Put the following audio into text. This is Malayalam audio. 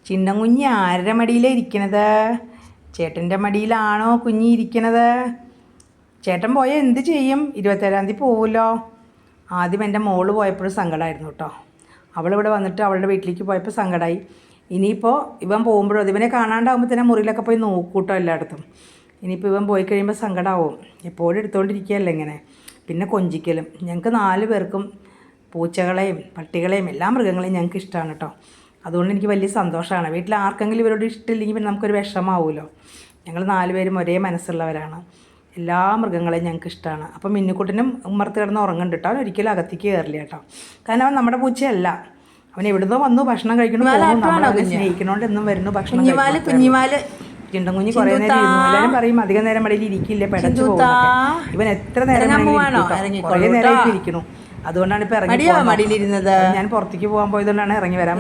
ചിണ്ടൻ കുഞ്ഞ് ആരുടെ മടിയിലാണ് ഇരിക്കണത്? ചേട്ടൻ്റെ മടിയിലാണോ കുഞ്ഞി ഇരിക്കണത്? ചേട്ടൻ പോയാൽ എന്ത് ചെയ്യും? 27-ാം തീയതി പോവുമല്ലോ. ആദ്യം എൻ്റെ മോള് പോയപ്പോഴും സങ്കടമായിരുന്നു കേട്ടോ. അവളിവിടെ വന്നിട്ട് അവളുടെ വീട്ടിലേക്ക് പോയപ്പോൾ സങ്കടമായി. ഇനിയിപ്പോൾ ഇവൻ പോകുമ്പോഴും ഇവനെ കാണാണ്ടാകുമ്പോൾ തന്നെ മുറിയിലൊക്കെ പോയി നോക്കൂട്ടോ എല്ലായിടത്തും. ഇനിയിപ്പോൾ ഇവൻ പോയി കഴിയുമ്പോൾ സങ്കടമാവും. എപ്പോഴും എടുത്തുകൊണ്ടിരിക്കുകയല്ലേ ഇങ്ങനെ. പിന്നെ കൊഞ്ചിക്കലും. ഞങ്ങൾക്ക് 4 പേർക്കും പൂച്ചകളെയും പട്ടികളെയും എല്ലാ മൃഗങ്ങളെയും ഞങ്ങൾക്ക് ഇഷ്ടമാണ് കേട്ടോ. അതുകൊണ്ട് എനിക്ക് വലിയ സന്തോഷമാണ്. വീട്ടിൽ ആർക്കെങ്കിലും ഇവരോട് ഇഷ്ടമില്ലെങ്കിൽ പിന്നെ നമുക്കൊരു വിഷമാവുമല്ലോ. ഞങ്ങൾ 4 പേരും ഒരേ മനസ്സുള്ളവരാണ്. എല്ലാ മൃഗങ്ങളെയും ഞങ്ങൾക്ക് ഇഷ്ടമാണ്. അപ്പം മിന്നുക്കുട്ടനും ഉമ്മർത്ത് കിടന്ന് ഉറങ്ങുന്നുണ്ട് കേട്ടോ. അവൻ ഒരിക്കലും അകത്തേക്ക് കയറില്ല കേട്ടോ. കാരണം അവൻ നമ്മുടെ പൂച്ചയല്ല. അവൻ എവിടുന്നോ വന്നു ഭക്ഷണം കഴിക്കണം, നമ്മളവനെ സ്നേഹിക്കണോണ്ട് എന്നും വരുന്നു ഭക്ഷണം. ചിണ്ടൻ കുഞ്ഞ് കുറേ നേരം ഇരുന്നു. എല്ലാവരും പറയും അധികം നേരം മടിയിൽ ഇരിക്കില്ല, പെടച്ചു പോകും. ഇവൻ എത്ര നേരം കുറേ നേരമായിട്ട് ഇരിക്കണു. അതുകൊണ്ടാണ് ഇപ്പം ഇറങ്ങി മടിയിലിരുന്നത്. ഞാൻ പുറത്തേക്ക് പോകാൻ പോയതുകൊണ്ടാണ് ഇറങ്ങി വരാൻ.